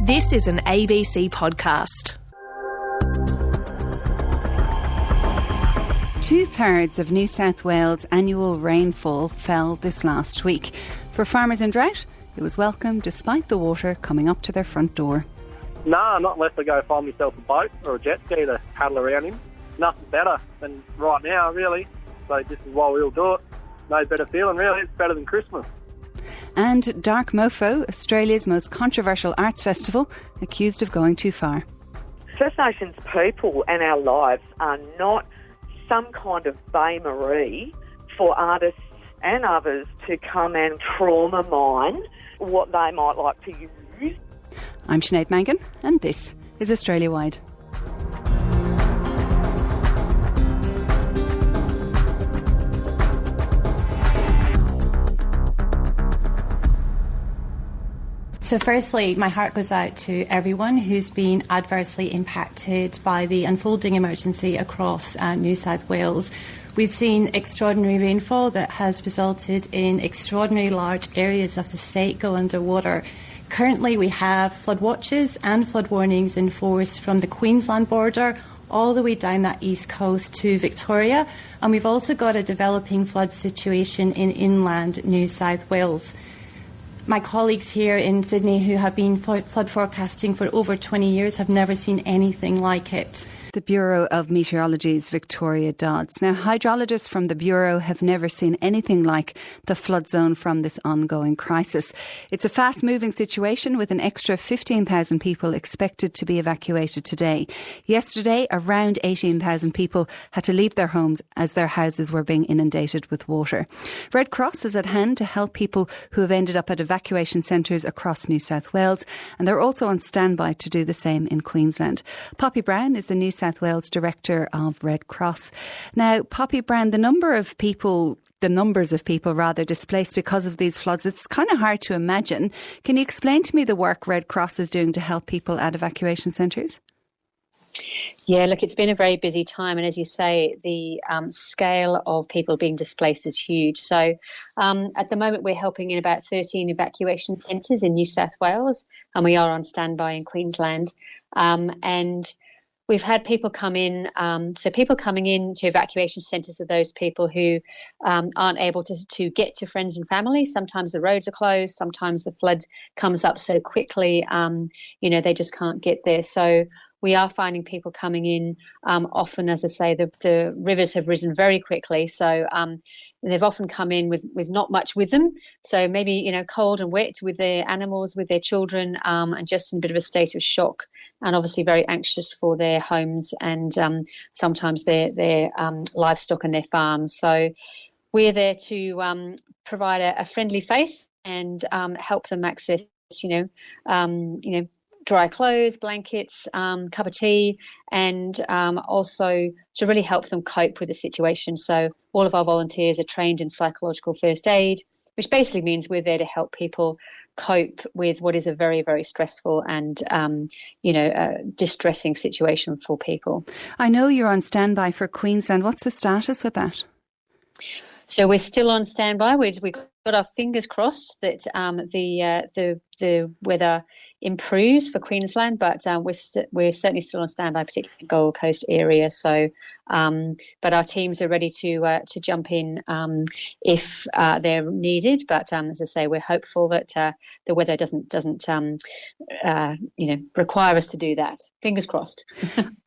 This is an ABC podcast. 2/3 of New South Wales' annual rainfall fell this last week. For farmers in drought, it was welcome despite the water coming up to their front door. Nah, not unless I go find myself a boat or a jet ski to paddle around in. Nothing better than right now, really. So this is why we'll do it. No better feeling, really. It's better than Christmas. And Dark Mofo, Australia's most controversial arts festival, accused of going too far. First Nations people and our lives are not some kind of bain-marie for artists and others to come and trauma mine what they might like to use. I'm Sinead Mangan, and this is Australia Wide. So firstly, my heart goes out to everyone who's been adversely impacted by the unfolding emergency across New South Wales. We've seen extraordinary rainfall that has resulted in extraordinarily large areas of the state go underwater. Currently, we have flood watches and flood warnings in force from the Queensland border all the way down that east coast to Victoria. And we've also got a developing flood situation in inland New South Wales. My colleagues here in Sydney who have been flood forecasting for over 20 years have never seen anything like it. The Bureau of Meteorology's Victoria Dodds. Now, hydrologists from the Bureau have never seen anything like the flood zone from this ongoing crisis. It's a fast-moving situation with an extra 15,000 people expected to be evacuated today. Yesterday, around 18,000 people had to leave their homes as their houses were being inundated with water. Red Cross is at hand to help people who have ended up at evacuation centres across New South Wales, and they're also on standby to do the same in Queensland. Poppy Brown is the New South Wales Director of Red Cross. Now, Poppy Brown, the numbers of people displaced because of these floods, it's kind of hard to imagine. Can you explain to me the work Red Cross is doing to help people at evacuation centres? Yeah, look, it's been a very busy time. And as you say, the scale of people being displaced is huge. So at the moment, we're helping in about 13 evacuation centres in New South Wales, and we are on standby in Queensland. And we've had people come in. So people coming in to evacuation centres are those people who aren't able to get to friends and family. Sometimes the roads are closed. Sometimes the flood comes up so quickly, they just can't get there. So we are finding people coming in often, as I say, the rivers have risen very quickly. So they've often come in with not much with them. So maybe, cold and wet with their animals, with their children, and just in a bit of a state of shock, and obviously very anxious for their homes and sometimes their livestock and their farms. So we're there to provide a friendly face and help them access, dry clothes, blankets, cup of tea, and also to really help them cope with the situation. So all of our volunteers are trained in psychological first aid, which basically means we're there to help people cope with what is a very, very stressful and, distressing situation for people. I know you're on standby for Queensland. What's the status with that? So we're still on standby. We've got our fingers crossed that the weather improves for Queensland, but we're certainly still on standby, particularly in the Gold Coast area. So, but our teams are ready to jump in if they're needed. But as I say, we're hopeful that the weather doesn't require us to do that. Fingers crossed.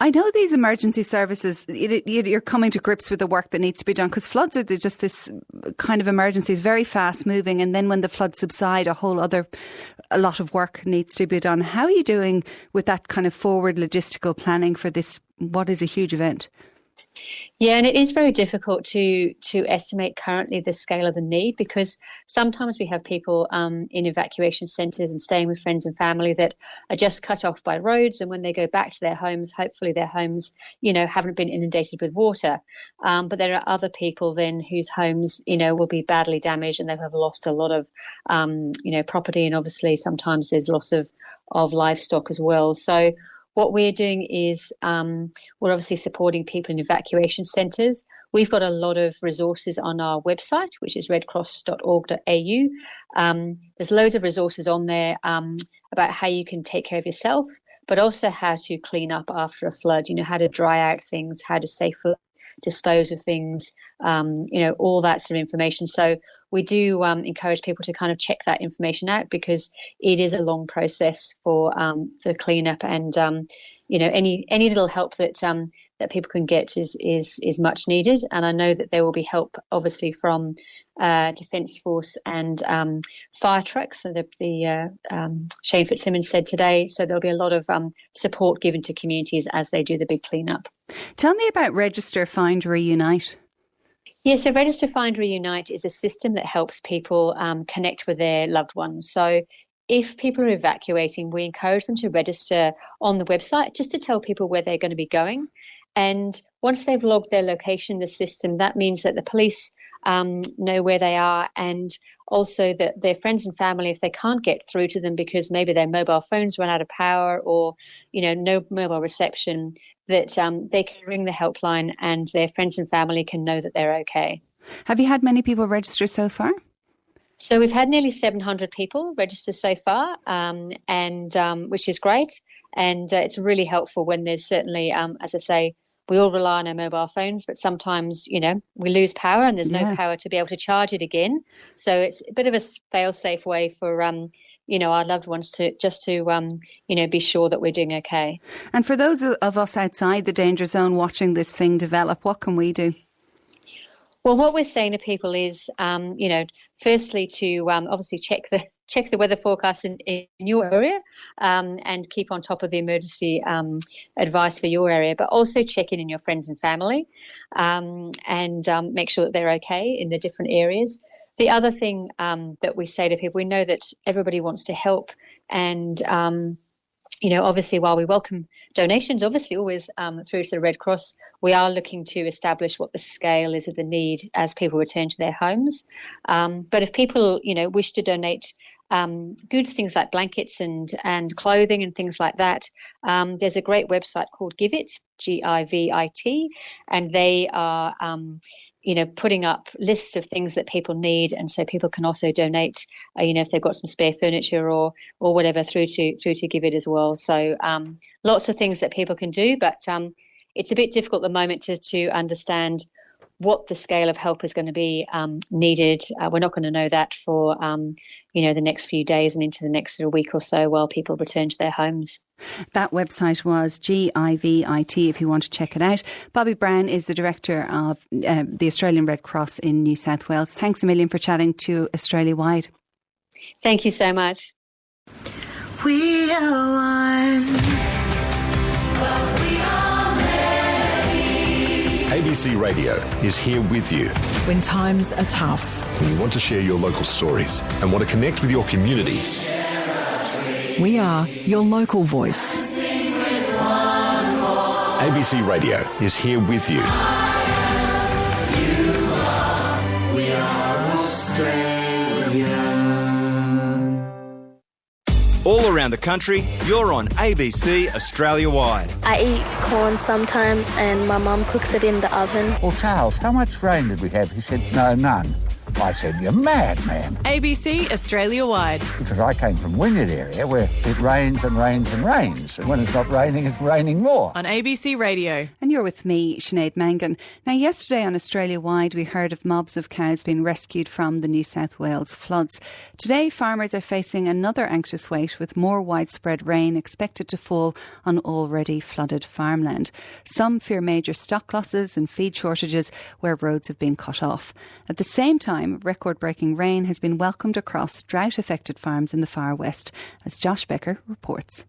I know these emergency services, you're coming to grips with the work that needs to be done, because floods are just this kind of emergency, is very fast moving, and then when the floods subside, a lot of work needs to be done. How are you doing with that kind of forward logistical planning for this, what is a huge event? Yeah, and it is very difficult to estimate currently the scale of the need, because sometimes we have people in evacuation centres and staying with friends and family that are just cut off by roads, and when they go back to their homes, hopefully their homes, haven't been inundated with water. But there are other people then whose homes, will be badly damaged, and they have lost a lot of, property, and obviously sometimes there's loss of livestock as well. So what we're doing is we're obviously supporting people in evacuation centres. We've got a lot of resources on our website, which is redcross.org.au. There's loads of resources on there about how you can take care of yourself, but also how to clean up after a flood, how to dry out things, how to safely dispose of things, all that sort of information. So we do encourage people to kind of check that information out, because it is a long process for cleanup, and any little help that people can get is much needed. And I know that there will be help, obviously, from Defence Force and fire trucks. So the Shane Fitzsimmons said today. So there'll be a lot of support given to communities as they do the big cleanup. Tell me about Register, Find, Reunite. Yeah, so Register, Find, Reunite is a system that helps people connect with their loved ones. So if people are evacuating, we encourage them to register on the website just to tell people where they're going to be going. And once they've logged their location in the system, that means that the police know where they are, and also that their friends and family, if they can't get through to them because maybe their mobile phones run out of power or, no mobile reception, that they can ring the helpline and their friends and family can know that they're okay. Have you had many people register so far? So we've had nearly 700 people register so far, which is great. And it's really helpful when there's certainly, as I say, we all rely on our mobile phones, but sometimes, we lose power and there's no power to be able to charge it again. So it's a bit of a fail-safe way for, our loved ones to be sure that we're doing okay. And for those of us outside the danger zone watching this thing develop, what can we do? Well, what we're saying to people is, firstly to obviously check the weather forecast in your area and keep on top of the emergency advice for your area, but also check in your friends and family and make sure that they're okay in the different areas. The other thing that we say to people, we know that everybody wants to help, and obviously, while we welcome donations, obviously always through to the Red Cross, we are looking to establish what the scale is of the need as people return to their homes. But if people, wish to donate goods, things like blankets and clothing and things like that, there's a great website called GiveIt, GIVIT, and they are putting up lists of things that people need, and so people can also donate, if they've got some spare furniture or whatever, through to GiveIt as well. So lots of things that people can do, but it's a bit difficult at the moment to understand what the scale of help is going to be needed. We're not going to know that for the next few days and into the next week or so while people return to their homes. That website was GIVIT if you want to check it out. Bobby Brown is the director of the Australian Red Cross in New South Wales. Thanks a million for chatting to Australia Wide. Thank you so much. We are one. ABC Radio is here with you when times are tough. When you want to share your local stories and want to connect with your community. We are your local voice. ABC Radio is here with you. We are Australia. All around the country, you're on ABC Australia Wide. I eat corn sometimes and my mum cooks it in the oven. Well, Charles, how much rain did we have? He said, no, none. I said, you're mad, man. ABC Australia Wide. Because I came from Wynyard area where it rains and rains and rains. And when it's not raining, it's raining more. On ABC Radio. And you're with me, Sinead Mangan. Now, yesterday on Australia Wide, we heard of mobs of cows being rescued from the New South Wales floods. Today, farmers are facing another anxious wait with more widespread rain expected to fall on already flooded farmland. Some fear major stock losses and feed shortages where roads have been cut off. At the same time, record-breaking rain has been welcomed across drought-affected farms in the far west, as Josh Becker reports.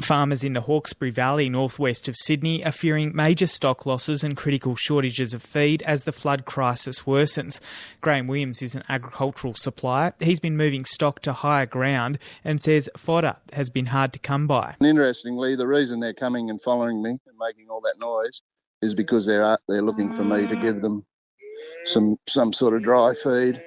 Farmers in the Hawkesbury Valley, northwest of Sydney, are fearing major stock losses and critical shortages of feed as the flood crisis worsens. Graham Williams is an agricultural supplier. He's been moving stock to higher ground and says fodder has been hard to come by. And interestingly, the reason they're coming and following me and making all that noise is because they're looking for me to give them some sort of dry feed,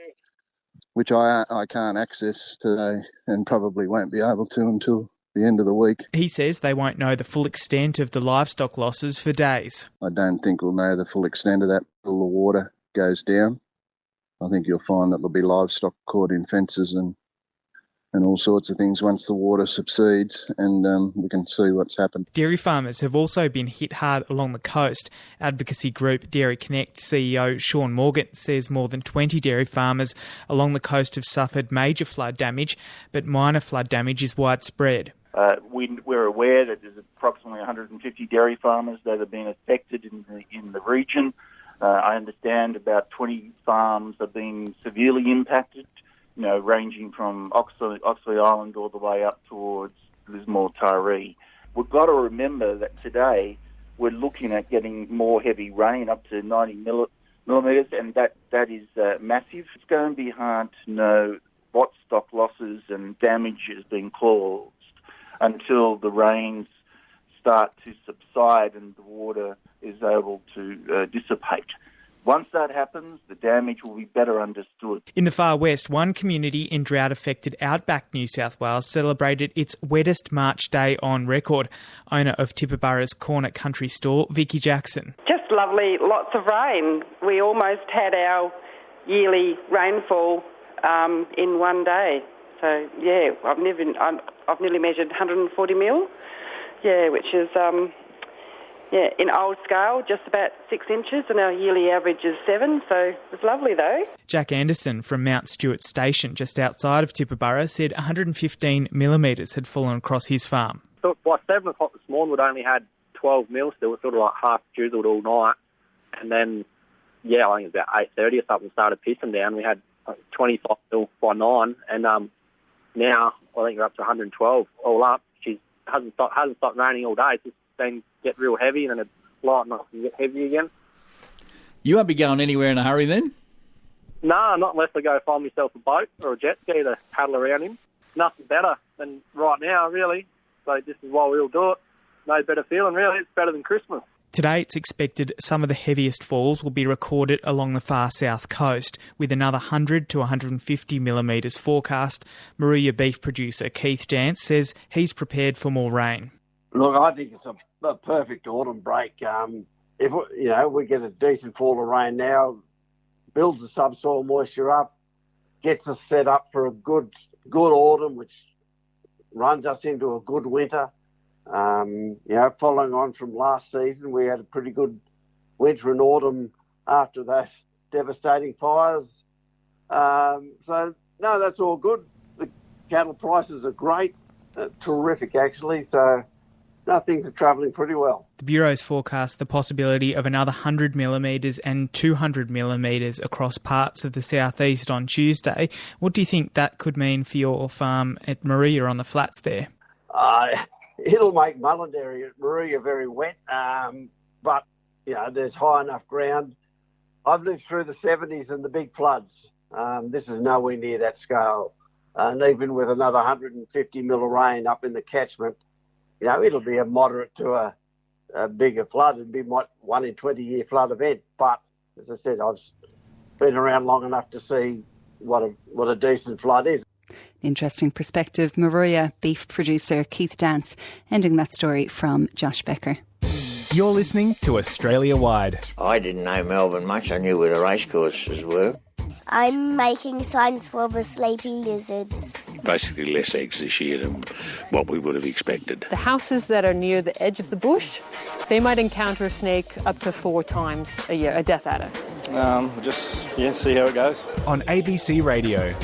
which I can't access today and probably won't be able to until the end of the week. He says they won't know the full extent of the livestock losses for days. I don't think we'll know the full extent of that until the water goes down. I think you'll find that there'll be livestock caught in fences and all sorts of things once the water subsides, and we can see what's happened. Dairy farmers have also been hit hard along the coast. Advocacy group Dairy Connect CEO Sean Morgan says more than 20 dairy farmers along the coast have suffered major flood damage, but minor flood damage is widespread. We're aware that there's approximately 150 dairy farmers that have been affected in the region. I understand about 20 farms have been severely impacted, ranging from Oxley Island all the way up towards Lismore Taree. We've got to remember that today we're looking at getting more heavy rain, up to 90 millimetres, and that is massive. It's going to be hard to know what stock losses and damage has been caused until the rains start to subside and the water is able to dissipate. Once that happens, the damage will be better understood. In the far west, one community in drought-affected outback New South Wales celebrated its wettest March day on record. Owner of Tibooburra's Corner Country Store, Vicky Jackson. Just lovely, lots of rain. We almost had our yearly rainfall in one day. So, yeah, I've nearly measured 140 mil, which is... in old scale, just about 6 inches, and our yearly average is 7, so it was lovely though. Jack Anderson from Mount Stewart Station, just outside of Tibooburra, said 115 millimetres had fallen across his farm. So by 7 o'clock this morning, we'd only had 12 mil still. It was sort of like half drizzled all night. And then, I think it was about 8:30 or something, started pissing down. We had 25 mil by 9, and now I think we're up to 112 all up. It hasn't stopped raining all day. It's just been get real heavy and then it lighten up and get heavy again. You won't be going anywhere in a hurry then? No, not unless I go find myself a boat or a jet ski to paddle around in. Nothing better than right now, really. So this is why we'll do it. No better feeling, really. It's better than Christmas. Today it's expected some of the heaviest falls will be recorded along the far south coast, with another 100 to 150 millimetres forecast. Moruya beef producer Keith Dance says he's prepared for more rain. Look, I think it's a perfect autumn break. If we get a decent fall of rain now, builds the subsoil moisture up, gets us set up for a good autumn, which runs us into a good winter. Following on from last season, we had a pretty good winter and autumn after those devastating fires. That's all good. The cattle prices are great, terrific actually. So. No, things are travelling pretty well. The Bureau's forecast the possibility of another 100 millimetres and 200 millimetres across parts of the southeast on Tuesday. What do you think that could mean for your farm at Moruya on the flats there? It'll make Mullendary at Moruya very wet, but there's high enough ground. I've lived through the 70s and the big floods. This is nowhere near that scale. And even with another 150 mil of rain up in the catchment, it'll be a moderate to a bigger flood. It'll be 1 in 20-year flood event. But, as I said, I've been around long enough to see what a decent flood is. Interesting perspective. Moruya beef producer Keith Dance ending that story from Josh Becker. You're listening to Australia Wide. I didn't know Melbourne much. I knew where the racecourses were. I'm making signs for the sleepy lizards. Basically less eggs this year than what we would have expected. The houses that are near the edge of the bush, they might encounter a snake up to 4 times a year, a death adder. See how it goes. On ABC Radio.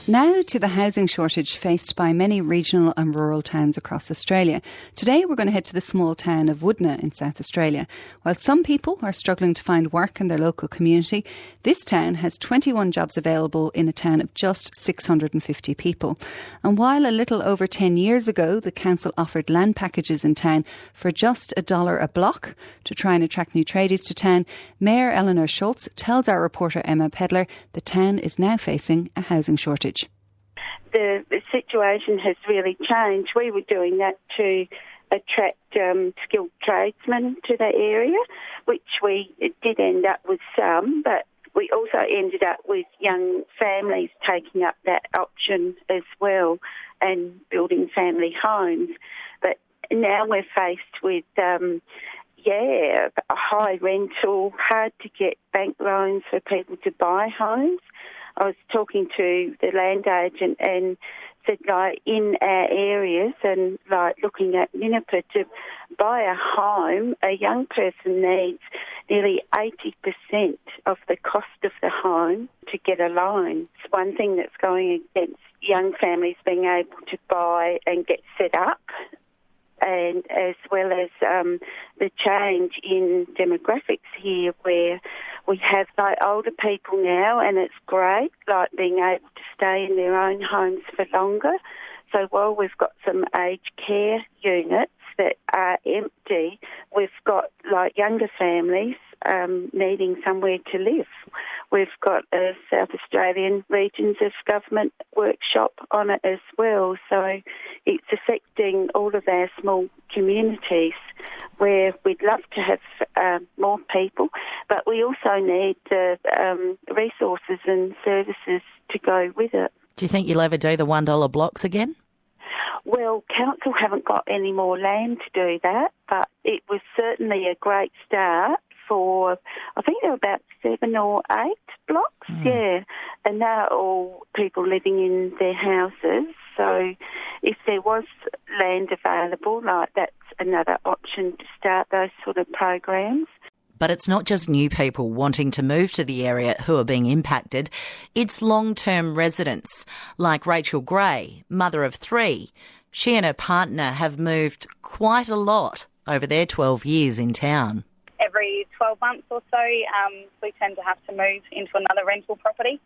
Now to the housing shortage faced by many regional and rural towns across Australia. Today we're going to head to the small town of Woodna in South Australia. While some people are struggling to find work in their local community, this town has 21 jobs available in a town of just 650 people. And while a little over 10 years ago the council offered land packages in town for just $1 a block to try and attract new tradies to town, Mayor Eleanor Schultz tells our reporter Emma Pedler the town is now facing a housing shortage. The situation has really changed. We were doing that to attract skilled tradesmen to the area, which we did end up with some, but we also ended up with young families taking up that option as well and building family homes. But now we're faced with, a high rental, hard to get bank loans for people to buy homes. I was talking to the land agent and said, like, in our areas and, like, looking at Ninipur, to buy a home, a young person needs nearly 80% of the cost of the home to get a loan. It's one thing that's going against young families being able to buy and get set up, and as well as the change in demographics here, where we have like older people now, and it's great, like being able to stay in their own homes for longer. So while we've got some aged care units that are empty, we've got like younger families needing somewhere to live. We've got a South Australian Regions of Government workshop on it as well. So it's affecting all of our small communities where we'd love to have more people, but we also need the resources and services to go with it. Do you think you'll ever do the $1 blocks again? Well, council haven't got any more land to do that, but it was certainly a great start for, I think there were about 7 or 8 blocks, yeah, and they're all people living in their houses. So if there was land available, like that's another option to start those sort of programs. But it's not just new people wanting to move to the area who are being impacted. It's long-term residents, like Rachel Gray, mother of 3. She and her partner have moved quite a lot over their 12 years in town. Every 12 months or so, we tend to have to move into another rental property.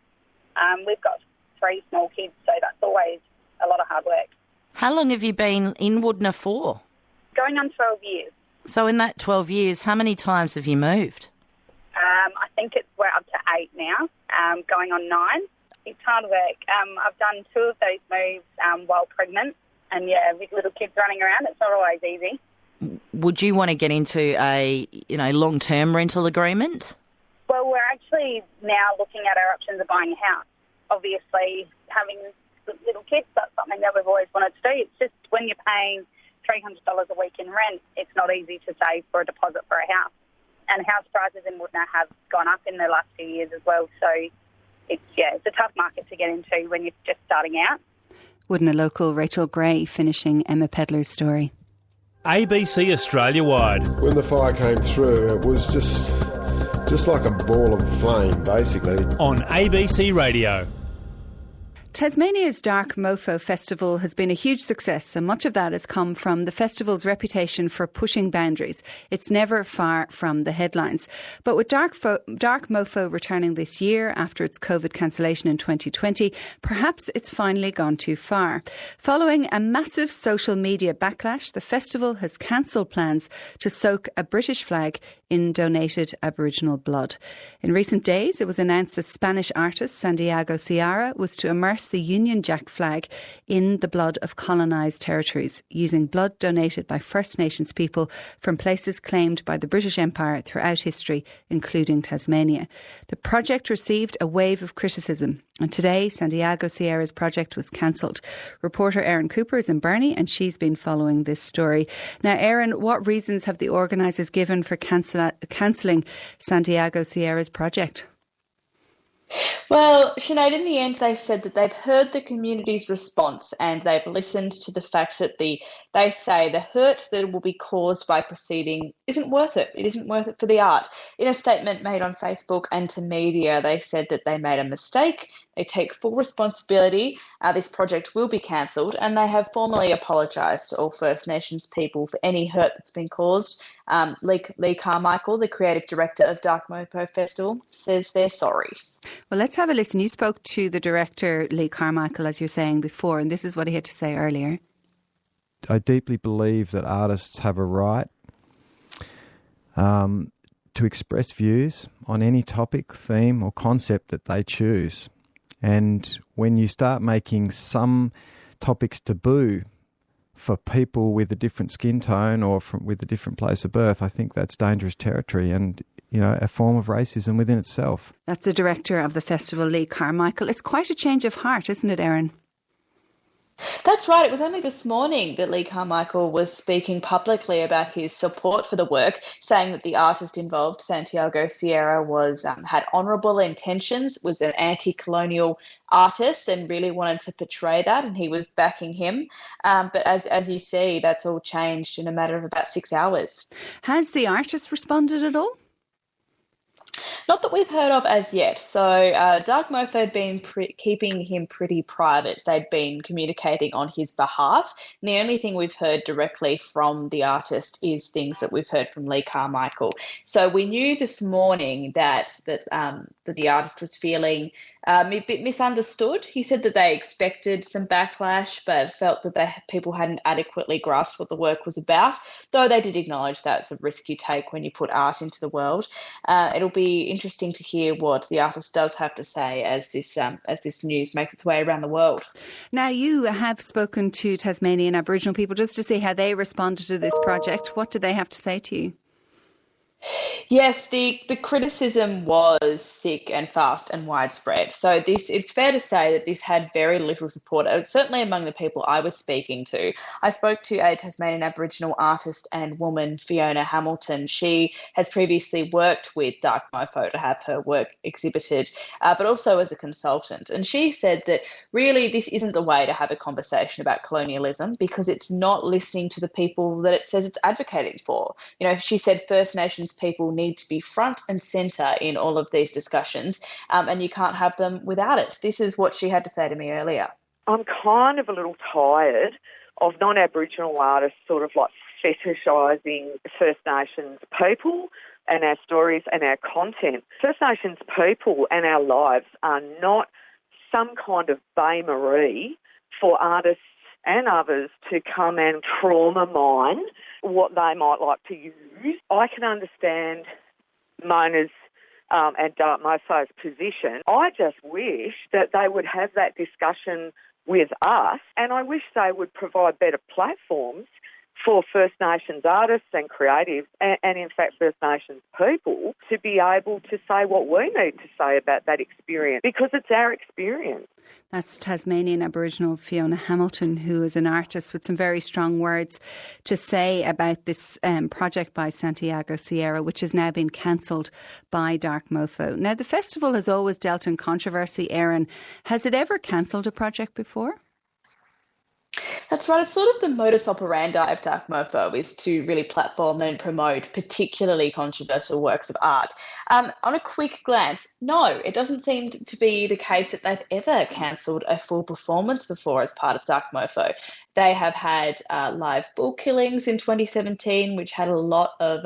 We've got 3 small kids, so that's always a lot of hard work. How long have you been in Woodner for? Going on 12 years. So in that 12 years, how many times have you moved? I think we're up to 8 now, going on 9. It's hard work. I've done 2 of those moves while pregnant, and yeah, with little kids running around, it's not always easy. Would you want to get into a long-term rental agreement? Well, we're actually now looking at our options of buying a house. Obviously, having little kids, that's something that we've always wanted to do. It's just when you're paying $300 a week in rent, it's not easy to save for a deposit for a house. And house prices in Woodner have gone up in the last few years as well. So it's a tough market to get into when you're just starting out. Woodner local Rachel Gray finishing Emma Pedlar's story. ABC Australia-wide. When the fire came through, it was just like a ball of flame, basically. On ABC Radio. Tasmania's Dark Mofo Festival has been a huge success, and much of that has come from the festival's reputation for pushing boundaries. It's never far from the headlines. But with Dark Mofo returning this year after its COVID cancellation in 2020, perhaps it's finally gone too far. Following a massive social media backlash, the festival has cancelled plans to soak a British flag in donated Aboriginal blood. In recent days, it was announced that Spanish artist Santiago Sierra was to immerse the Union Jack flag in the blood of colonised territories, using blood donated by First Nations people from places claimed by the British Empire throughout history, including Tasmania. The project received a wave of criticism, and today Santiago Sierra's project was cancelled. Reporter Erin Cooper is in Burnie, and she's been following this story. Now, Erin, what reasons have the organisers given for cancelling Santiago Sierra's project? Well, Sinead, in the end, they said that they've heard the community's response and they've listened to the fact that they say the hurt that will be caused by proceeding isn't worth it. It isn't worth it for the art. In a statement made on Facebook and to media, they said that they made a mistake. They take full responsibility. This project will be cancelled, and they have formally apologised to all First Nations people for any hurt that's been caused. Lee Carmichael, the creative director of Dark Mofo Festival, says they're sorry. Well, let's have a listen. You spoke to the director, Lee Carmichael, as you're saying before, and this is what he had to say earlier. I deeply believe that artists have a right to express views on any topic, theme or concept that they choose. And when you start making some topics taboo for people with a different skin tone or with a different place of birth, I think that's dangerous territory. And a form of racism within itself. That's the director of the festival, Lee Carmichael. It's quite a change of heart, isn't it, Erin? That's right. It was only this morning that Lee Carmichael was speaking publicly about his support for the work, saying that the artist involved, Santiago Sierra, had honourable intentions, was an anti-colonial artist and really wanted to portray that, and he was backing him. But as you see, that's all changed in a matter of about 6 hours. Has the artist responded at all? Not that we've heard of as yet. So Dark Mofo had been keeping him pretty private. They'd been communicating on his behalf. And the only thing we've heard directly from the artist is things that we've heard from Lee Carmichael. So we knew this morning that the artist was feeling a bit misunderstood. He said that they expected some backlash, but felt that people hadn't adequately grasped what the work was about, though they did acknowledge that's a risk you take when you put art into the world. It'll be interesting to hear what the artist does have to say as this news makes its way around the world. Now, you have spoken to Tasmanian Aboriginal people just to see how they responded to this project. What did they have to say to you? Yes, the criticism was thick and fast and widespread. So it's fair to say that this had very little support, certainly among the people I was speaking to. I spoke to a Tasmanian Aboriginal artist and woman, Fiona Hamilton. She has previously worked with Dark Mofo to have her work exhibited, but also as a consultant. And she said that really this isn't the way to have a conversation about colonialism, because it's not listening to the people that it says it's advocating for. She said First Nations people need to be front and centre in all of these discussions, and you can't have them without it. This is what she had to say to me earlier. I'm kind of a little tired of non-Aboriginal artists sort of like fetishising First Nations people and our stories and our content. First Nations people and our lives are not some kind of bain-marie for artists and others to come and trauma mine what they might like to use. I can understand Mona's and Dark Mofo's position. I just wish that they would have that discussion with us, and I wish they would provide better platforms for First Nations artists and creatives and in fact First Nations people to be able to say what we need to say about that experience, because it's our experience. That's Tasmanian Aboriginal Fiona Hamilton, who is an artist with some very strong words to say about this project by Santiago Sierra, which has now been cancelled by Dark Mofo. Now, the festival has always dealt in controversy, Erin. Has it ever cancelled a project before? That's right. It's sort of the modus operandi of Dark Mofo is to really platform and promote particularly controversial works of art. On a quick glance, no, it doesn't seem to be the case that they've ever cancelled a full performance before as part of Dark Mofo. They have had live bull killings in 2017, which had a lot of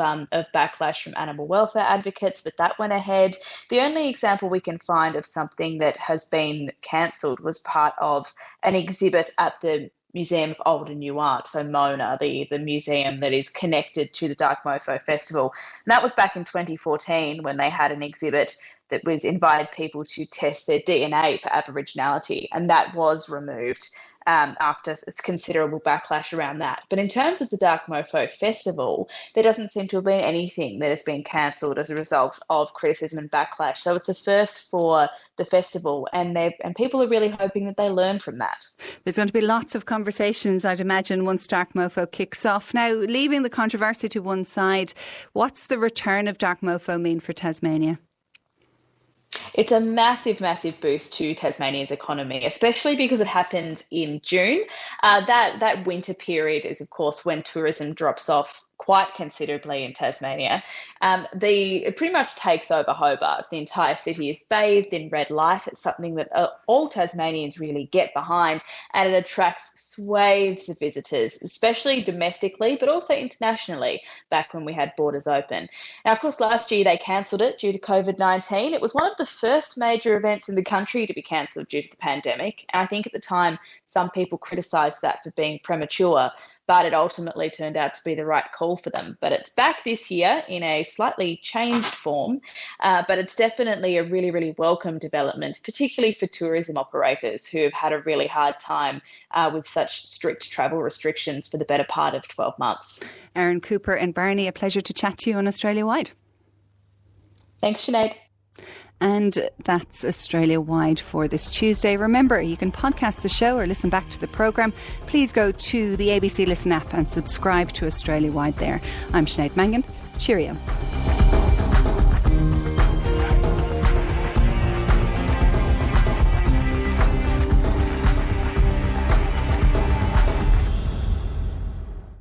backlash from animal welfare advocates, but that went ahead. The only example we can find of something that has been cancelled was part of an exhibit at the Museum of Old and New Art, so MONA, the museum that is connected to the Dark Mofo Festival. And that was back in 2014 when they had an exhibit that was invited people to test their DNA for Aboriginality, and that was removed after considerable backlash around that. But in terms of the Dark Mofo Festival, there doesn't seem to have been anything that has been cancelled as a result of criticism and backlash. So it's a first for the festival, and people are really hoping that they learn from that. There's going to be lots of conversations, I'd imagine, once Dark Mofo kicks off. Now, leaving the controversy to one side, what's the return of Dark Mofo mean for Tasmania? It's a massive, massive boost to Tasmania's economy, especially because it happens in June. That winter period is, of course, when tourism drops off quite considerably in Tasmania. It pretty much takes over Hobart. The entire city is bathed in red light. It's something that all Tasmanians really get behind, and it attracts swathes of visitors, especially domestically, but also internationally, back when we had borders open. Now, of course, last year they cancelled it due to COVID-19. It was one of the first major events in the country to be cancelled due to the pandemic. And I think at the time, some people criticised that for being premature, but it ultimately turned out to be the right call for them. But it's back this year in a slightly changed form, but it's definitely a really, really welcome development, particularly for tourism operators who have had a really hard time with such strict travel restrictions for the better part of 12 months. Erin Cooper and Barney, a pleasure to chat to you on Australia Wide. Thanks, Sinead. And that's Australia-wide for this Tuesday. Remember, you can podcast the show or listen back to the programme. Please go to the ABC Listen app and subscribe to Australia-wide there. I'm Sinead Mangan. Cheerio.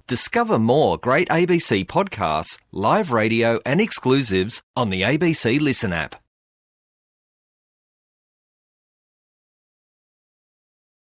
Discover more great ABC podcasts, live radio and exclusives on the ABC Listen app.